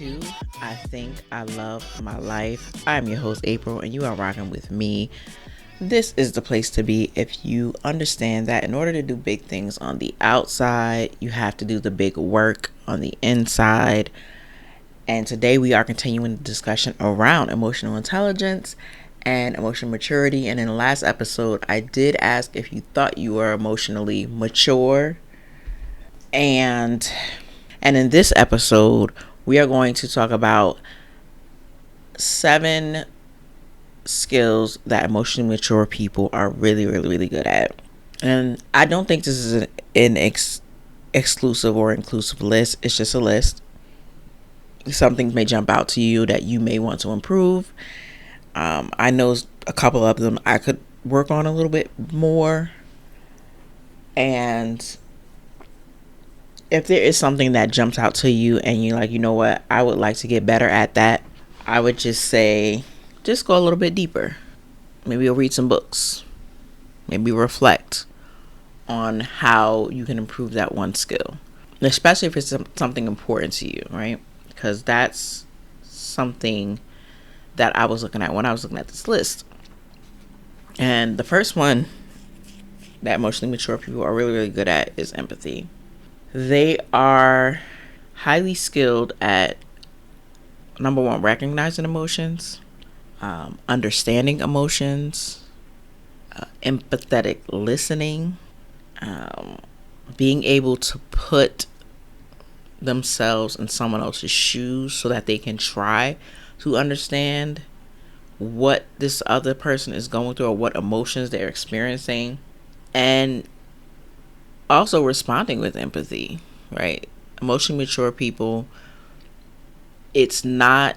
to I Think I Love My Life. I'm your host, April, and you are rocking with me. This is the place to be if you understand that in order to do big things on the outside, you have to do the big work on the inside. And today we are continuing the discussion around emotional intelligence and emotional maturity. And in the last episode, I did ask if you thought you were emotionally mature. And in this episode, we are going to talk about 7 skills that emotionally mature people are really, really, really good at. And I don't think this is an exclusive or inclusive list. It's just a list. Something may jump out to you that you may want to improve. I know a couple of them I could work on a little bit more. And if there is something that jumps out to you and you're like, you know what, I would like to get better at that, I would just say, just go a little bit deeper. Maybe you'll read some books. Maybe reflect on how you can improve that one skill. Especially if it's something important to you, right? Because that's something that I was looking at when I was looking at this list. And the first one that emotionally mature people are really, really good at is empathy. They are highly skilled at, number one, recognizing emotions, understanding emotions, empathetic listening, being able to put themselves in someone else's shoes so that they can try to understand what this other person is going through or what emotions they're experiencing, and also responding with empathy, right? Emotionally mature people, it's not,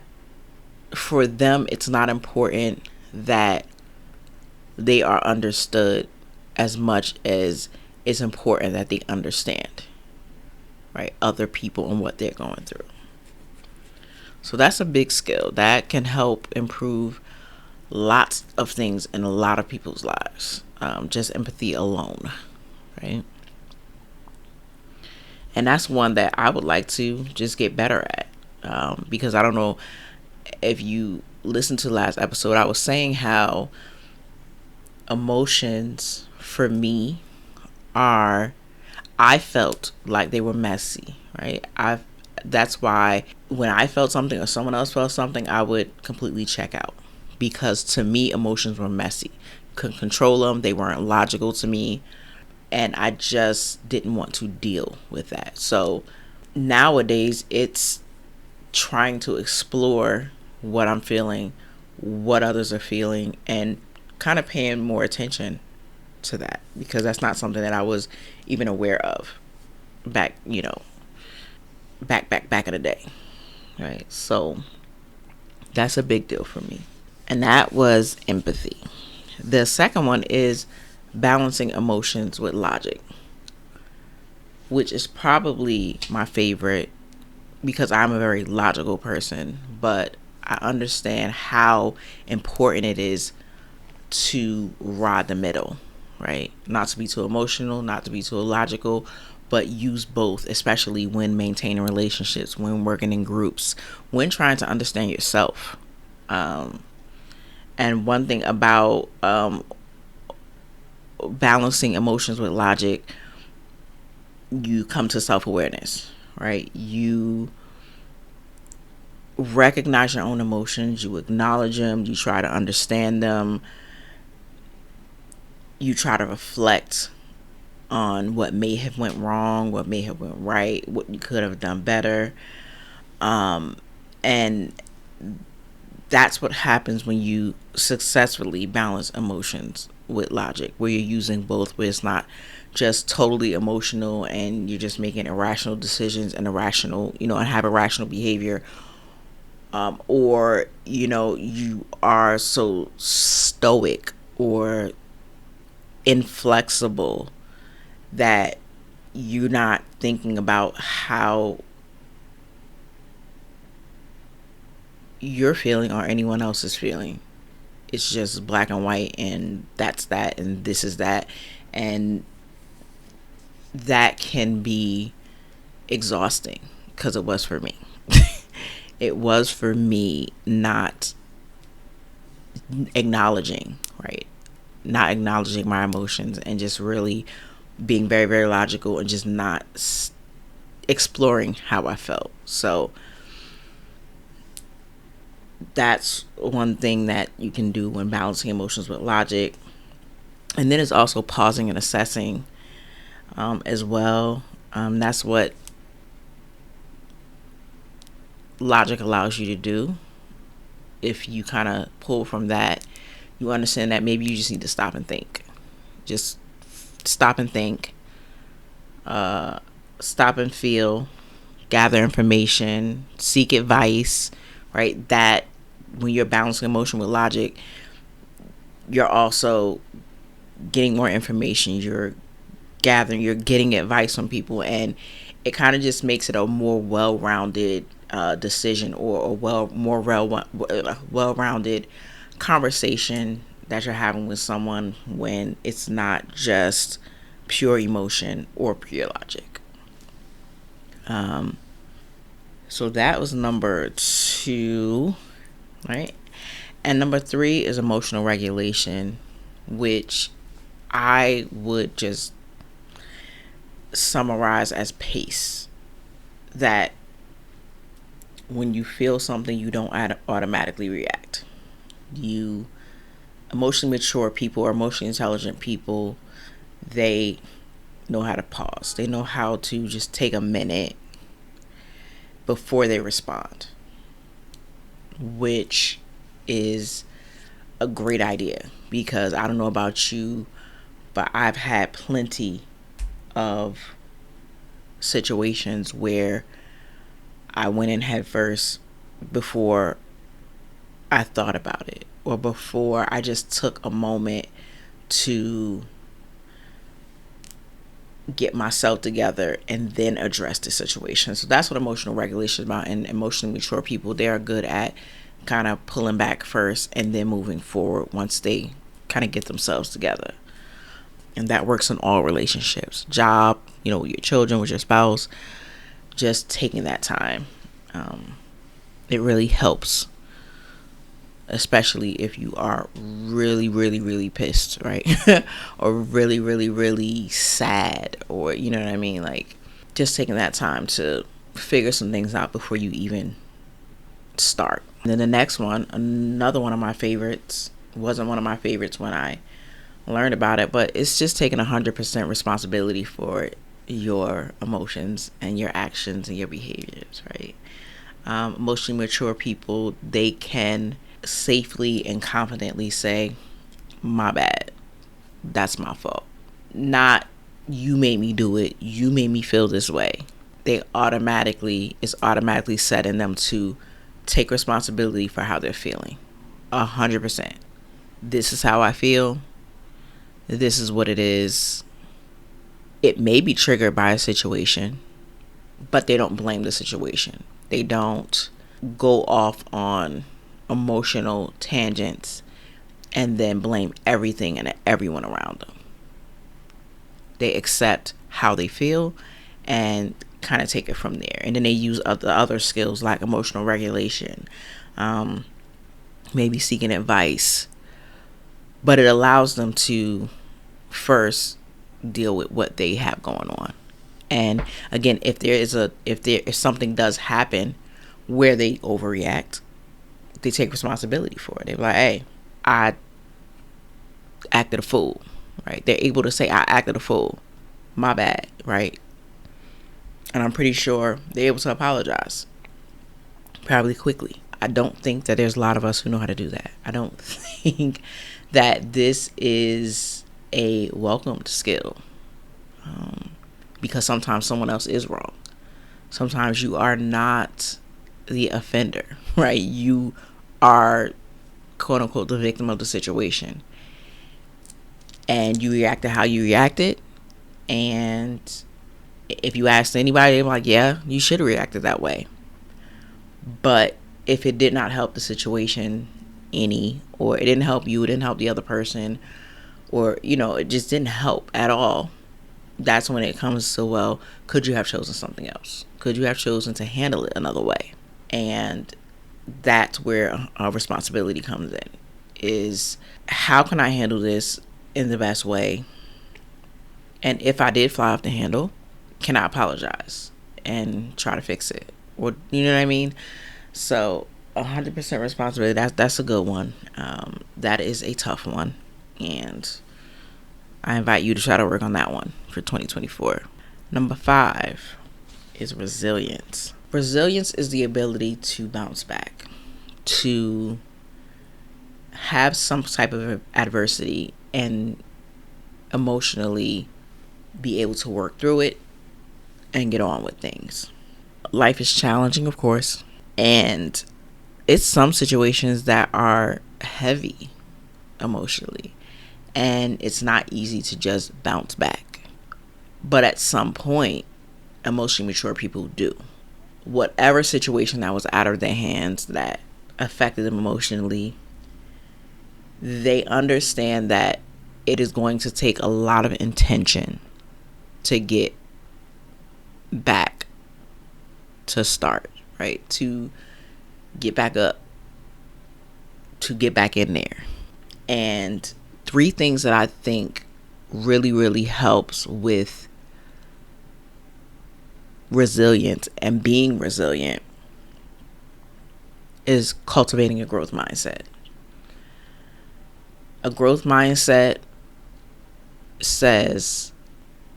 for them, it's not important that they are understood as much as it's important that they understand, right, other people and what they're going through. So that's a big skill that can help improve lots of things in a lot of people's lives. Just empathy alone, right? And that's one that I would like to just get better at. Because I don't know if you listened to the last episode, I was saying how emotions for me I felt like they were messy, right? That's why when I felt something or someone else felt something, I would completely check out, because to me, emotions were messy. Couldn't control them. They weren't logical to me. And I just didn't want to deal with that. So nowadays, it's trying to explore what I'm feeling, what others are feeling, and kind of paying more attention to that, because that's not something that I was even aware of back in the day, right? So that's a big deal for me. And that was empathy. The second one is balancing emotions with logic, which is probably my favorite, because I'm a very logical person, but I understand how important it is to ride the middle, right? Not to be too emotional, not to be too illogical, but use both, especially when maintaining relationships, when working in groups, when trying to understand yourself. And one thing about balancing emotions with logic, you come to self-awareness, right? You recognize your own emotions, you acknowledge them, you try to understand them, you try to reflect on what may have went wrong, what may have went right, what you could have done better. And that's what happens when you successfully balance emotions with logic, where you're using both, where it's not just totally emotional and you're just making irrational decisions and and have irrational behavior. Or, you are so stoic or inflexible that you're not thinking about how you're feeling or anyone else is feeling. It's just black and white, and that's that, and this is that. And that can be exhausting, because it was for me. it was for me not acknowledging, right? Not acknowledging my emotions and just really being very, very logical and just not exploring how I felt. So that's one thing that you can do when balancing emotions with logic. And then it's also pausing and assessing as well. That's what logic allows you to do. If you kind of pull from that, you understand that maybe you just need to stop and think. Just stop and think. Stop and feel. Gather information. Seek advice. Right? That when you're balancing emotion with logic, you're also getting more information. You're getting advice from people, and it kind of just makes it a more well-rounded decision, or a more well-rounded conversation that you're having with someone when it's not just pure emotion or pure logic. So that was number 2, right? And number 3 is emotional regulation, which I would just summarize as pace. That when you feel something, you don't automatically react. You emotionally mature people or emotionally intelligent people, they know how to pause. They know how to just take a minute before they respond, which is a great idea, because I don't know about you, but I've had plenty of situations where I went in head first before I thought about it, or before I just took a moment to get myself together and then address the situation. So that's what emotional regulation is about. And emotionally mature people, they are good at kind of pulling back first and then moving forward once they kind of get themselves together. And that works in all relationships, job, with your children, with your spouse. Just taking that time, it really helps, especially if you are really, really, really pissed, right? Or really, really, really sad, or you know what I mean? Like, just taking that time to figure some things out before you even start. And then the next one, another one of my favorites, wasn't one of my favorites when I learned about it, but it's just taking 100% responsibility for your emotions and your actions and your behaviors, right? Emotionally mature people, they can safely and confidently say, my bad, that's my fault. Not, you made me do it, you made me feel this way. It's automatically set in them to take responsibility for how they're feeling. 100%. This is how I feel. This is what it is. It may be triggered by a situation, but they don't blame the situation. They don't go off on emotional tangents and then blame everything and everyone around them. They accept how they feel and kind of take it from there. And then they use other skills like emotional regulation, maybe seeking advice, but it allows them to first deal with what they have going on. And again, if something does happen where they overreact, they take responsibility for it. They're like, hey, I acted a fool, right? They're able to say, I acted a fool, my bad, right? And I'm pretty sure they're able to apologize, probably quickly. I don't think that there's a lot of us who know how to do that. I don't think that this is a welcomed skill, because sometimes someone else is wrong. Sometimes you are not the offender, right? You are, quote unquote, the victim of the situation, and you reacted how you reacted. And if you ask anybody, they're like, yeah, you should have reacted that way. But if it did not help the situation any, or it didn't help you, it didn't help the other person, or it just didn't help at all, that's when it comes to, well, could you have chosen something else? Could you have chosen to handle it another way? And that's where responsibility comes in, is how can I handle this in the best way? And if I did fly off the handle, can I apologize and try to fix it? Or, you know what I mean? So 100% responsibility, that's a good one. That is a tough one. And I invite you to try to work on that one for 2024. Number 5 is resilience. Resilience is the ability to bounce back, to have some type of adversity and emotionally be able to work through it and get on with things. Life is challenging, of course, and it's some situations that are heavy emotionally, and it's not easy to just bounce back. But at some point, emotionally mature people do. Whatever situation that was out of their hands that affected them emotionally, they understand that it is going to take a lot of intention to get back to start, right? To get back up, to get back in there. And 3 things that I think really, really helps with resilience and being resilient is cultivating a growth mindset. A growth mindset says,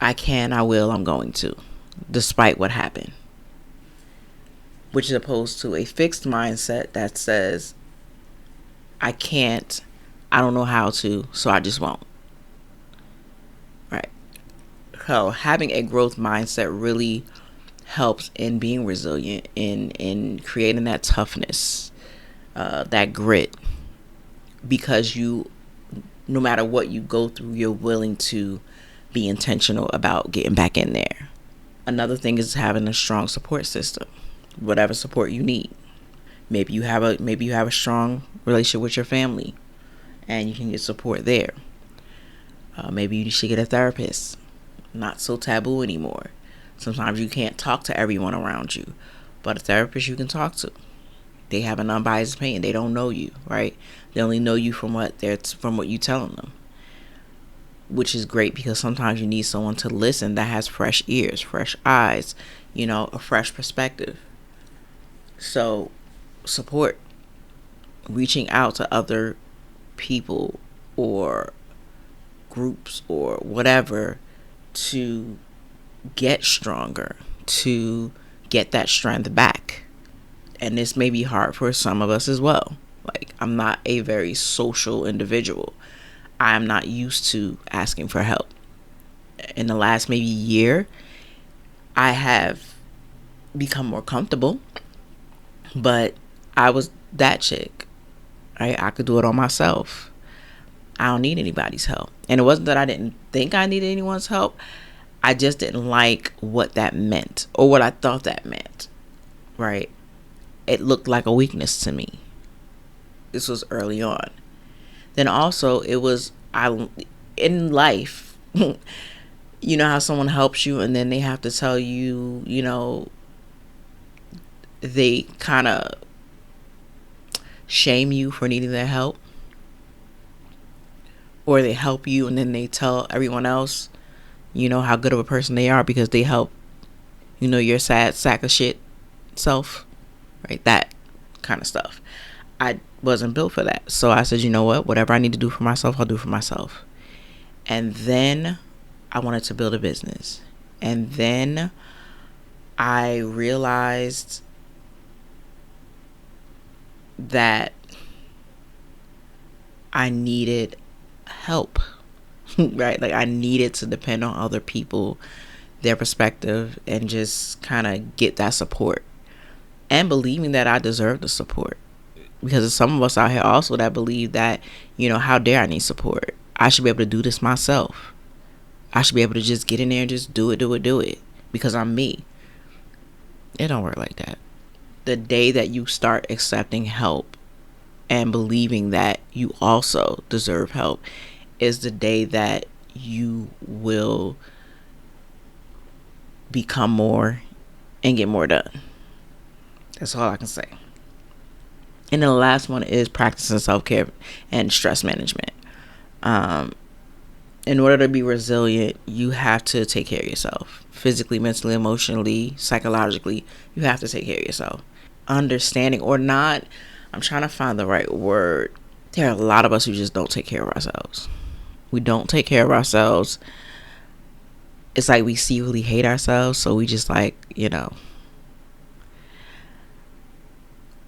I can, I will, I'm going to, despite what happened. Which is opposed to a fixed mindset that says, I can't, I don't know how to, so I just won't. Right. So having a growth mindset really helps in being resilient, in creating that toughness, that grit, because you, no matter what you go through, you're willing to be intentional about getting back in there. Another thing is having a strong support system, whatever support you need. Maybe you have a strong relationship with your family, and you can get support there. Maybe you should get a therapist. Not so taboo anymore. Sometimes you can't talk to everyone around you, but a therapist you can talk to. They have an unbiased opinion. They don't know you, right? They only know you from what you telling them, which is great because sometimes you need someone to listen that has fresh ears, fresh eyes, a fresh perspective. So, support, reaching out to other people or groups or whatever to get stronger, to get that strength back. And this may be hard for some of us as well. Like, I'm not a very social individual. I'm not used to asking for help. In the last maybe year, I have become more comfortable, but I was that chick, right? I could do it on myself. I don't need anybody's help. And it wasn't that I didn't think I needed anyone's help. I just didn't like what that meant or what I thought that meant, right? It looked like a weakness to me. This was early on. Then also it was, in life, you know how someone helps you and then they have to tell you, they kind of shame you for needing their help. Or they help you and then they tell everyone else, how good of a person they are because they help, your sad sack of shit self, right? That kind of stuff. I wasn't built for that. So I said, whatever I need to do for myself, I'll do for myself. And then I wanted to build a business. And then I realized that I needed help, right? Like, I needed to depend on other people, their perspective, and just kind of get that support. And believing that I deserve the support. Because there's some of us out here also that believe that, how dare I need support? I should be able to do this myself. I should be able to just get in there and just do it. Because I'm me. It don't work like that. The day that you start accepting help and believing that you also deserve help is the day that you will become more and get more done. That's all I can say. And then the last one is practicing self-care and stress management. In order to be resilient, you have to take care of yourself. Physically, mentally, emotionally, psychologically, you have to take care of yourself. Understanding or not, I'm trying to find the right word. There are a lot of us who just don't take care of ourselves. We don't take care of ourselves. It's like we secretly hate ourselves, so we just like,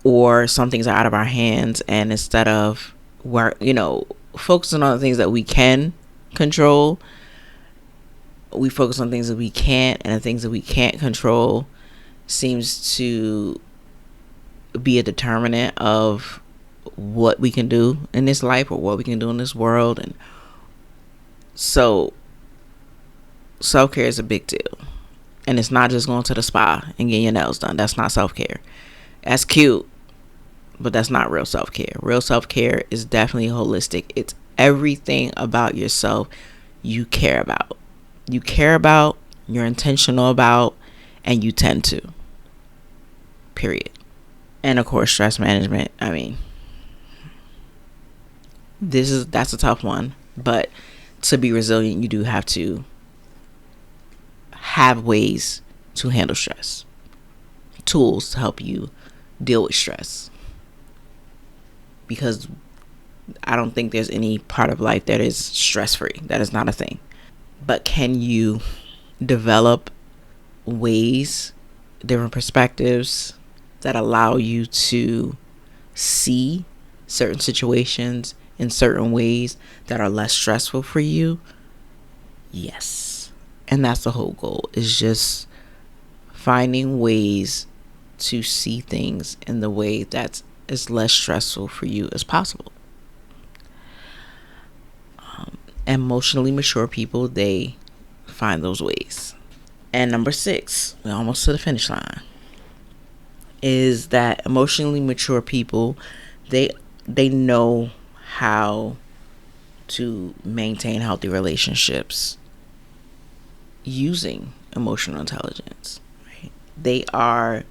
or some things are out of our hands, and instead of focusing on the things that we can control, we focus on things that we can't, and the things that we can't control seems to be a determinant of what we can do in this life or what we can do in this world. And so self-care is a big deal, and it's not just going to the spa and getting your nails done. That's not self-care. That's cute, but that's not real self-care. Real self-care is definitely holistic. It's everything about yourself you care about. You're intentional about, and you tend to. Period. And of course, stress management. I mean, that's a tough one, but to be resilient, you do have to have ways to handle stress. Tools to help you deal with stress. Because I don't think there's any part of life that is stress-free. That is not a thing. But can you develop ways, different perspectives that allow you to see certain situations in certain ways that are less stressful for you? Yes. And that's the whole goal, is just finding ways to see things in the way that's as less stressful for you as possible. Emotionally mature people, they find those ways. And number 6, we're almost to the finish line, is that emotionally mature people, they know how to maintain healthy relationships using emotional intelligence. Right? They are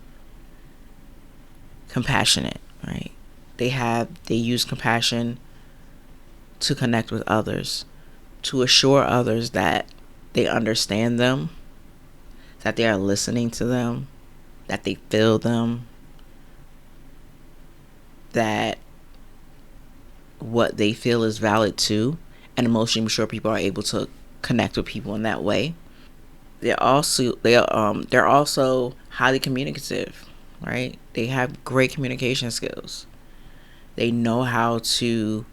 compassionate, right? They use compassion to connect with others, to assure others that they understand them, that they are listening to them, that they feel them, that what they feel is valid too. And emotionally mature people are able to connect with people in that way. They're also highly communicative, right? They have great communication skills. They know how to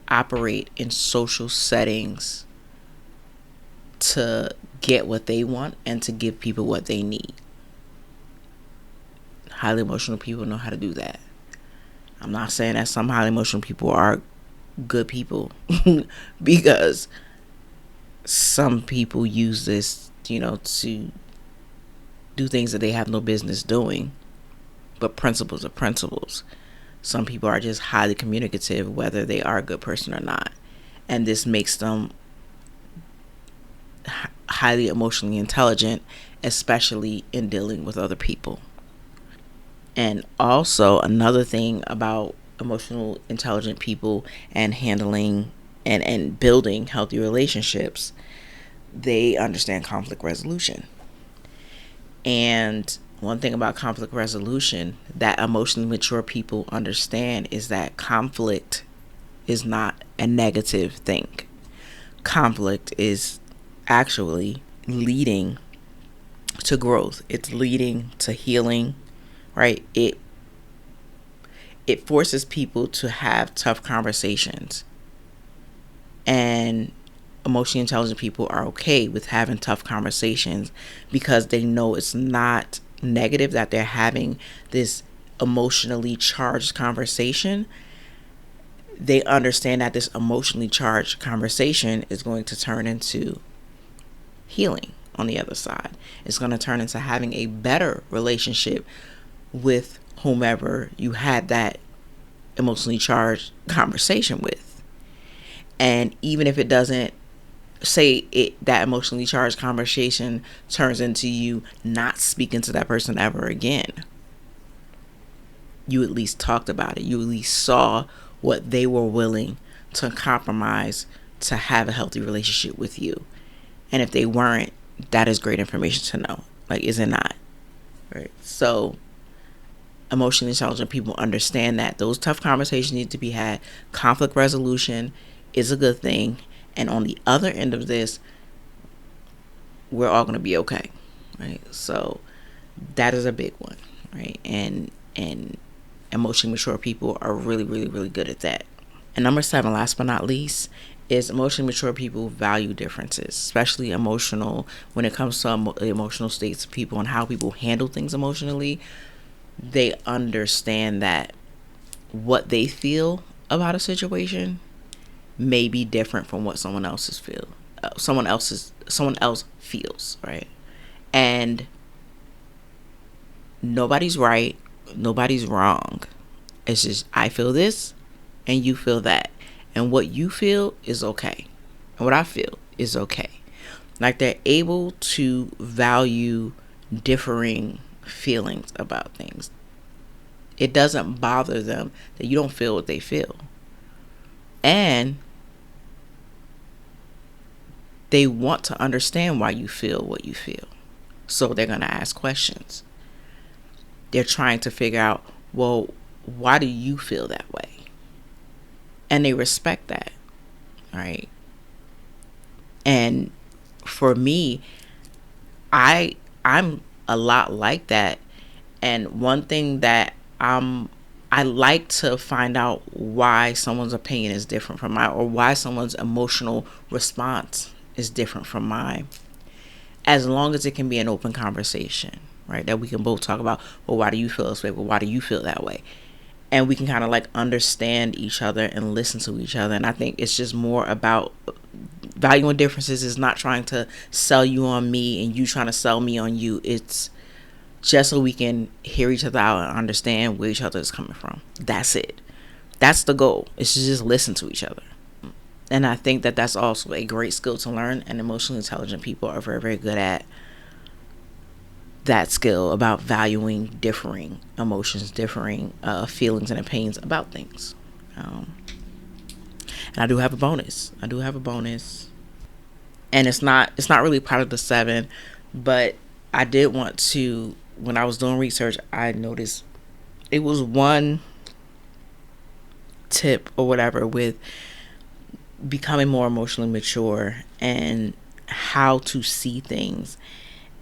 operate in social settings to get what they want and to give people what they need. Highly emotional people know how to do that. I'm not saying that some highly emotional people are good people because some people use this, to do things that they have no business doing. But principles are principles. Some people are just highly communicative, whether they are a good person or not. And this makes them highly emotionally intelligent, especially in dealing with other people. And also another thing about emotional intelligent people and handling and building healthy relationships, they understand conflict resolution. And one thing about conflict resolution that emotionally mature people understand is that conflict is not a negative thing. Conflict is actually leading to growth. It's leading to healing, right? It forces people to have tough conversations. And emotionally intelligent people are okay with having tough conversations because they know it's not negative that they're having this emotionally charged conversation. They understand that this emotionally charged conversation is going to turn into healing on the other side. It's going to turn into having a better relationship with whomever you had that emotionally charged conversation with. And even if it doesn't, that emotionally charged conversation turns into you not speaking to that person ever again, you at least talked about it. You at least saw what they were willing to compromise to have a healthy relationship with you. And if they weren't, that is great information to know. Like, is it not? Right. So emotionally intelligent people understand that those tough conversations need to be had. Conflict resolution is a good thing. And on the other end of this, we're all going to be okay. Right. So that is a big one. Right. And emotionally mature people are really, really, really good at that. And number 7, last but not least, is emotionally mature people value differences, especially emotional, when it comes to emotional states of people and how people handle things emotionally. They understand that what they feel about a situation may be different from what someone else feels, right? And nobody's right, nobody's wrong. It's just, I feel this and you feel that. And what you feel is okay. And what I feel is okay. Like, they're able to value differing feelings about things. It doesn't bother them that you don't feel what they feel. And they want to understand why you feel what you feel. So they're going to ask questions. They're trying to figure out, well, why do you feel that way? And they respect that, right? And for me, I'm a lot like that. And one thing that I like to find out why someone's opinion is different from mine, or why someone's emotional response is different from mine, as long as it can be an open conversation, right? That we can both talk about, well, why do you feel this way? Well, why do you feel that way? And we can kind of like understand each other and listen to each other. And I think it's just more about valuing differences, is not trying to sell you on me and you trying to sell me on you. It's just so we can hear each other out and understand where each other is coming from. That's it. That's the goal. It's to just listen to each other. And I think that that's also a great skill to learn. And emotionally intelligent people are very, very good at that skill, about valuing differing emotions, differing feelings and opinions about things. And I do have a bonus. And it's not really part of the 7, but I did want to, when I was doing research, I noticed it was one tip or whatever with becoming more emotionally mature and how to see things.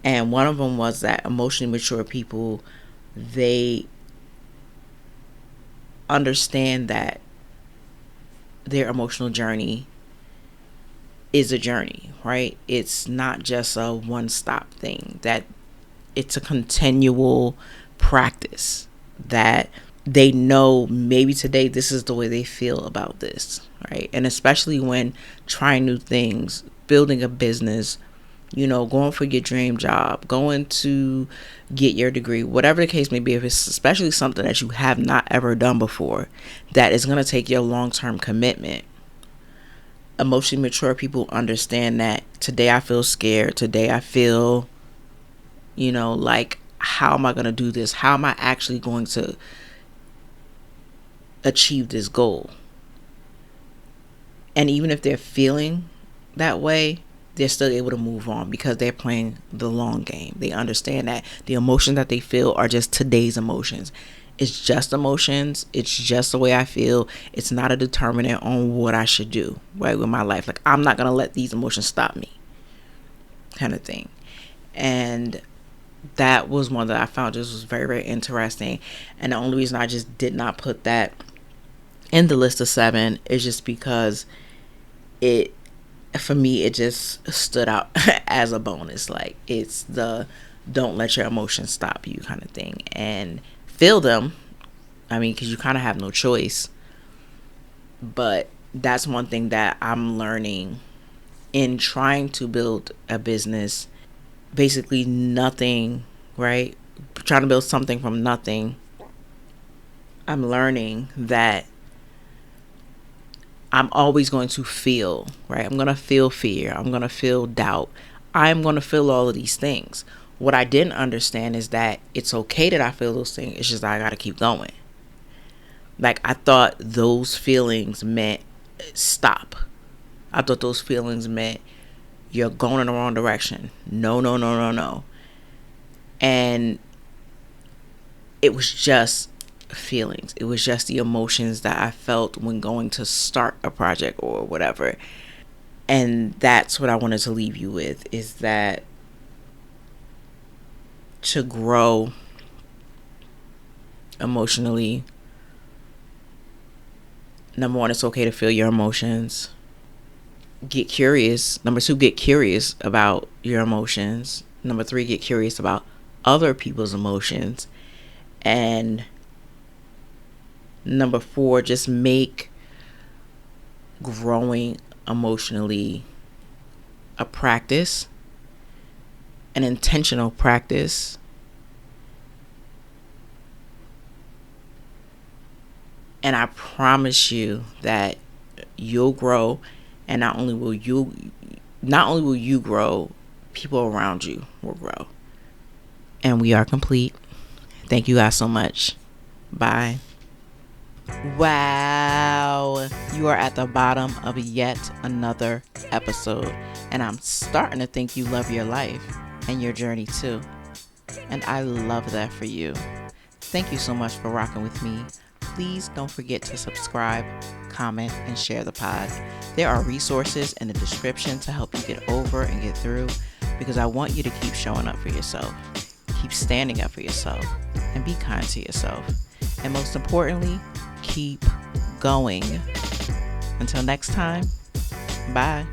And one of them was that emotionally mature people, they understand that their emotional journey is a journey, right? It's not just a one-stop thing, that it's a continual practice, that they know maybe today this is the way they feel about this, right? And especially when trying new things, building a business, going for your dream job, going to get your degree, whatever the case may be, if it's especially something that you have not ever done before, that is going to take your long-term commitment. Emotionally mature people understand that today I feel scared. Today I feel, like, how am I going to do this? How am I actually going to achieve this goal? And even if they're feeling that way, they're still able to move on because they're playing the long game. They understand that the emotions that they feel are just today's emotions. It's just emotions. It's just the way I feel. It's not a determinant on what I should do, right, with my life. Like, I'm not going to let these emotions stop me, kind of thing. And that was one that I found just was very, very interesting. And the only reason I just did not put that in the list of 7 is just because for me, it just stood out as a bonus. Like, it's the don't let your emotions stop you kind of thing, and feel them. I mean, because you kind of have no choice. But that's one thing that I'm learning in trying to build a business. Basically nothing, right? Trying to build something from nothing. I'm learning that I'm always going to feel, right? I'm going to feel fear. I'm going to feel doubt. I'm going to feel all of these things. What I didn't understand is that it's okay that I feel those things. It's just that I got to keep going. Like, I thought those feelings meant stop. I thought those feelings meant you're going in the wrong direction. No, no, no, no, no. And it was just feelings. It was just the emotions that I felt when going to start a project or whatever. And that's what I wanted to leave you with, is that to grow emotionally, number one, it's okay to feel your emotions. Get curious. Number two, get curious about your emotions. Number three, get curious about other people's emotions. And number four, just make growing emotionally a practice, an intentional practice. And I promise you that you'll grow, and not only will you grow, people around you will grow. And we are complete. Thank you guys so much. Bye. Wow, you are at the bottom of yet another episode, and I'm starting to think you love your life and your journey too. And I love that for you. Thank you so much for rocking with me. Please don't forget to subscribe, comment, and share the pod. There are resources in the description to help you get over and get through, because I want you to keep showing up for yourself, keep standing up for yourself, and be kind to yourself. And most importantly, keep going. Until next time, bye.